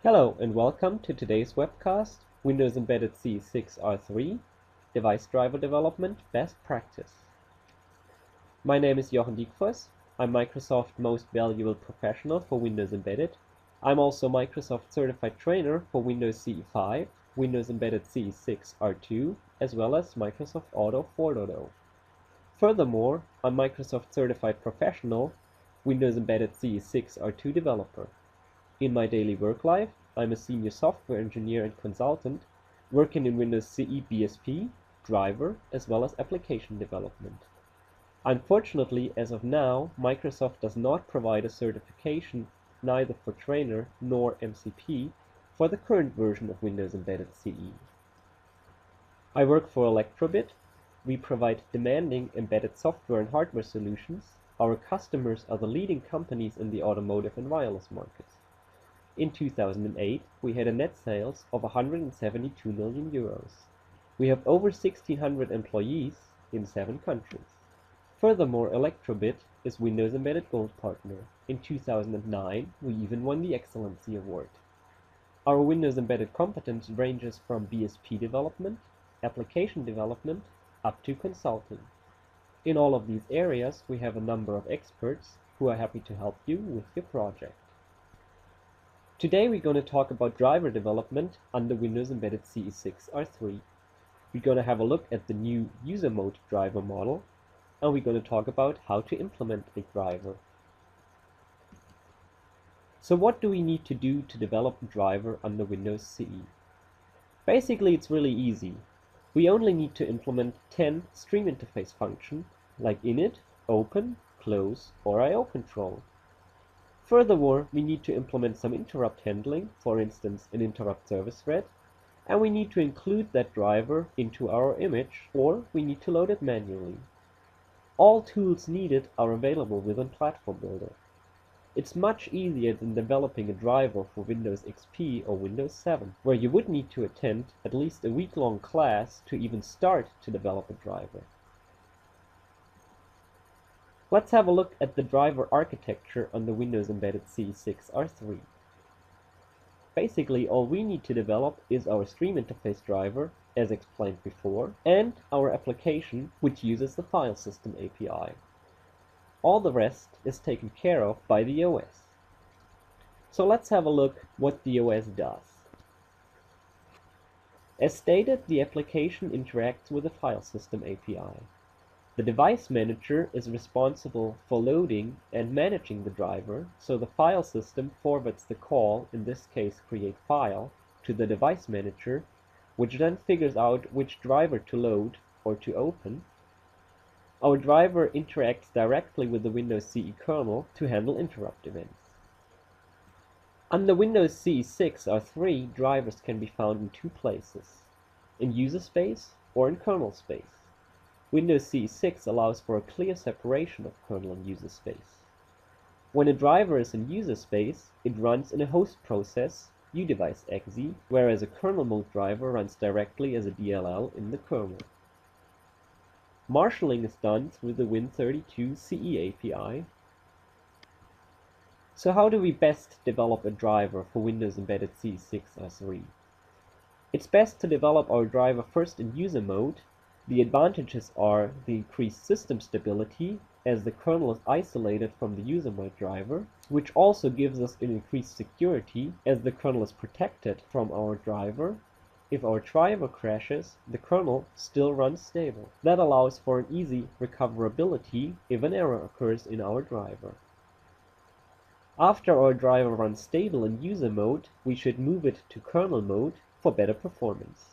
Hello and welcome to today's webcast, Windows Embedded C 6R3, Device Driver Development Best Practice. My name is Jochen Diekfuss. I'm Microsoft Most Valuable Professional for Windows Embedded. I'm also Microsoft Certified Trainer for Windows CE 5, Windows Embedded C 6R2, as well as Microsoft Auto 4.0. Furthermore, I'm Microsoft Certified Professional, Windows Embedded C 6R2 Developer. In my daily work life, I'm a senior software engineer and consultant working in Windows CE BSP, driver, as well as application development. Unfortunately, as of now, Microsoft does not provide a certification neither for trainer nor MCP for the current version of Windows Embedded CE. I work for Electrobit. We provide demanding embedded software and hardware solutions. Our customers are the leading companies in the automotive and wireless markets. In 2008, we had a net sales of 172 million euros. We have over 1,600 employees in 7 countries. Furthermore, Electrobit is Windows Embedded Gold Partner. In 2009, we even won the Excellency Award. Our Windows Embedded competence ranges from BSP development, application development, up to consulting. In all of these areas, we have a number of experts who are happy to help you with your project. Today we're going to talk about driver development under Windows Embedded CE 6R3. We're going to have a look at the new user mode driver model, and we're going to talk about how to implement a driver. So what do we need to do to develop a driver under Windows CE? Basically, it's really easy. We only need to implement 10 stream interface functions like init, open, close, or I/O control. Furthermore, we need to implement some interrupt handling, for instance an interrupt service thread, and we need to include that driver into our image, or we need to load it manually. All tools needed are available within Platform Builder. It's much easier than developing a driver for Windows XP or Windows 7, where you would need to attend at least a week-long class to even start to develop a driver. Let's have a look at the driver architecture under Windows Embedded CE 6R3. Basically, all we need to develop is our stream interface driver, as explained before, and our application, which uses the file system API. All the rest is taken care of by the OS. So let's have a look what the OS does. As stated, the application interacts with the file system API. The device manager is responsible for loading and managing the driver, so the file system forwards the call, in this case create file, to the device manager, which then figures out which driver to load or to open. Our driver interacts directly with the Windows CE kernel to handle interrupt events. Under Windows CE 6R3, drivers can be found in 2 places, in user space or in kernel space. Windows CE 6 allows for a clear separation of kernel and user space. When a driver is in user space, it runs in a host process, udevice.exe, whereas a kernel mode driver runs directly as a DLL in the kernel. Marshalling is done through the Win32 CE API. So how do we best develop a driver for Windows Embedded CE 6R3? It's best to develop our driver first in user mode. The advantages are the increased system stability, as the kernel is isolated from the user mode driver, which also gives us an increased security, as the kernel is protected from our driver. If our driver crashes, the kernel still runs stable. That allows for an easy recoverability if an error occurs in our driver. After our driver runs stable in user mode, we should move it to kernel mode for better performance.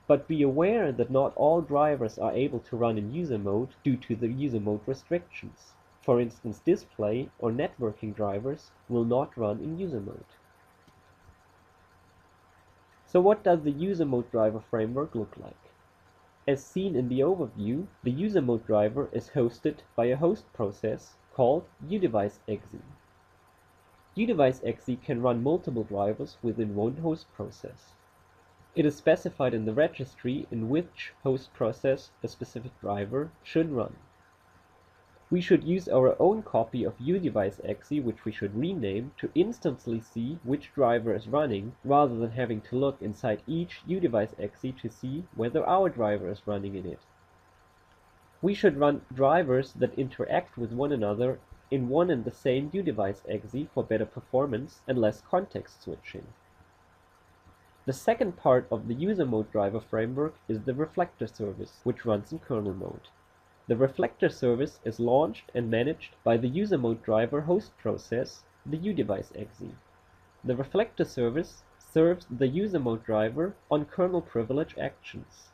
But be aware that not all drivers are able to run in user mode due to the user mode restrictions. For instance, display or networking drivers will not run in user mode. So what does the user mode driver framework look like? As seen in the overview, the user mode driver is hosted by a host process called udevice.exe. Udevice.exe can run multiple drivers within one host process. It is specified in the registry in which host process a specific driver should run. We should use our own copy of uDevice.exe, which we should rename, to instantly see which driver is running, rather than having to look inside each uDevice.exe to see whether our driver is running in it. We should run drivers that interact with one another in one and the same uDevice.exe for better performance and less context switching. The second part of the user mode driver framework is the reflector service, which runs in kernel mode. The reflector service is launched and managed by the user mode driver host process, the uDevice.exe. The reflector service serves the user mode driver on kernel privilege actions,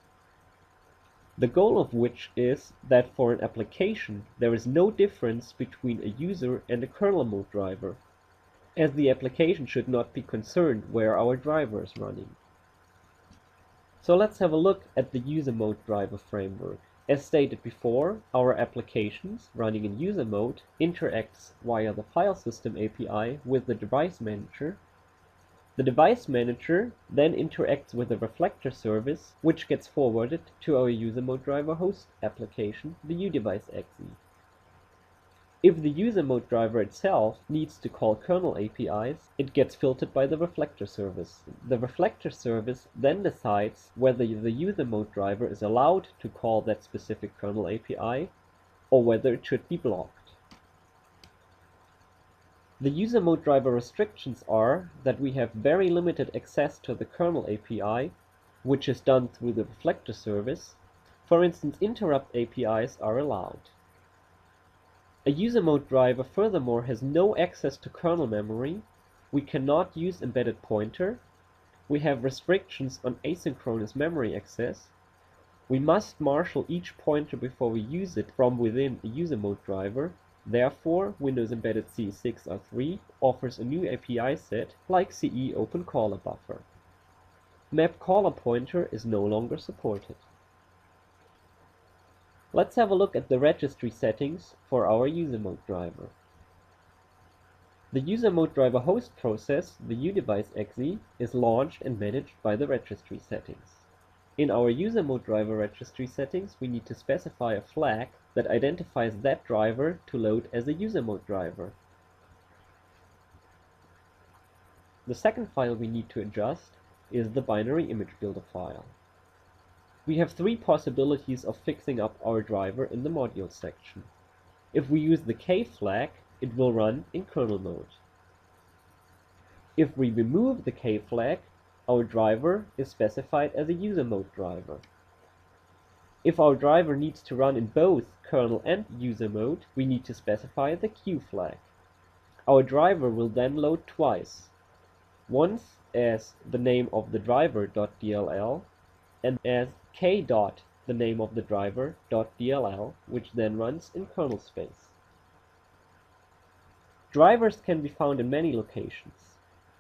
the goal of which is that for an application there is no difference between a user and a kernel mode driver, as the application should not be concerned where our driver is running. So let's have a look at the user mode driver framework. As stated before, our applications running in user mode interacts via the file system API with the device manager. The device manager then interacts with the reflector service, which gets forwarded to our user mode driver host application, the uDevice.exe. If the user mode driver itself needs to call kernel APIs, it gets filtered by the reflector service. The reflector service then decides whether the user mode driver is allowed to call that specific kernel API or whether it should be blocked. The user mode driver restrictions are that we have very limited access to the kernel API, which is done through the reflector service. For instance, interrupt APIs are allowed. A user mode driver furthermore has no access to kernel memory. We cannot use embedded pointer. We have restrictions on asynchronous memory access. We must marshal each pointer before we use it from within a user mode driver. Therefore, Windows Embedded C 6.3 offers a new API set like CE Open Caller Buffer. Map caller pointer is no longer supported. Let's have a look at the registry settings for our user mode driver. The user mode driver host process, the uDevice.exe, is launched and managed by the registry settings. In our user mode driver registry settings, we need to specify a flag that identifies that driver to load as a user mode driver. The second file we need to adjust is the binary image builder file. We have three possibilities of fixing up our driver in the modules section. If we use the K flag, it will run in kernel mode. If we remove the K flag, our driver is specified as a user mode driver. If our driver needs to run in both kernel and user mode, we need to specify the Q flag. Our driver will then load twice, once as the name of the driver.dll and as k dot the name of the driver.dll, which then runs in kernel space. Drivers can be found in many locations.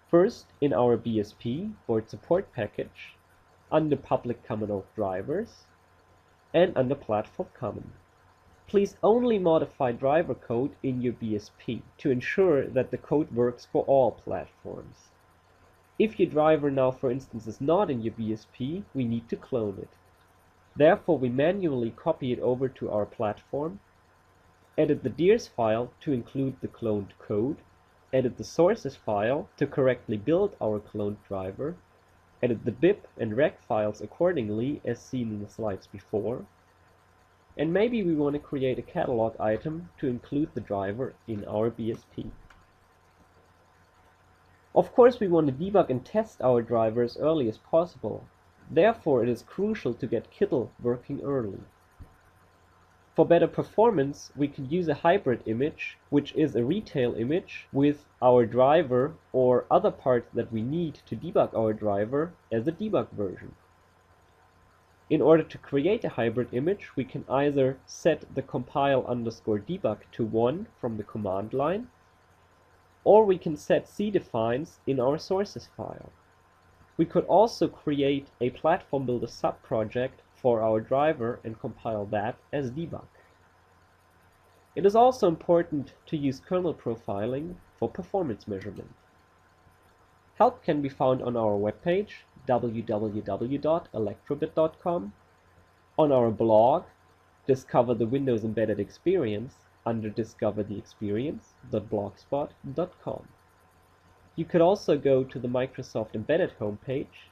First, in our BSP, board support package, under public common oak drivers, and under platform common. Please only modify driver code in your BSP to ensure that the code works for all platforms. If your driver now, for instance, is not in your BSP, we need to clone it. Therefore, we manually copy it over to our platform, edit the DIRS file to include the cloned code, edit the sources file to correctly build our cloned driver, edit the BIP and rec files accordingly as seen in the slides before, and maybe we want to create a catalog item to include the driver in our BSP. Of course, we want to debug and test our driver as early as possible. Therefore, it is crucial to get Kittle working early. For better performance, we can use a hybrid image, which is a retail image with our driver or other parts that we need to debug our driver as a debug version. In order to create a hybrid image, we can either set the compile_debug to 1 from the command line, or we can set cdefines in our sources file. We could also create a platform builder subproject for our driver and compile that as debug. It is also important to use kernel profiling for performance measurement. Help can be found on our webpage, www.electrobit.com, on our blog, Discover the Windows Embedded Experience, under discovertheexperience.blogspot.com. You could also go to the Microsoft Embedded homepage,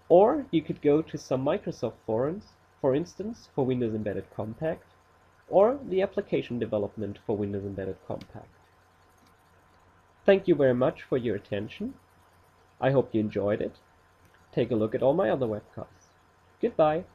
or you could go to some Microsoft forums, for instance, for Windows Embedded Compact, or the application development for Windows Embedded Compact. Thank you very much for your attention. I hope you enjoyed it. Take a look at all my other webcasts. Goodbye.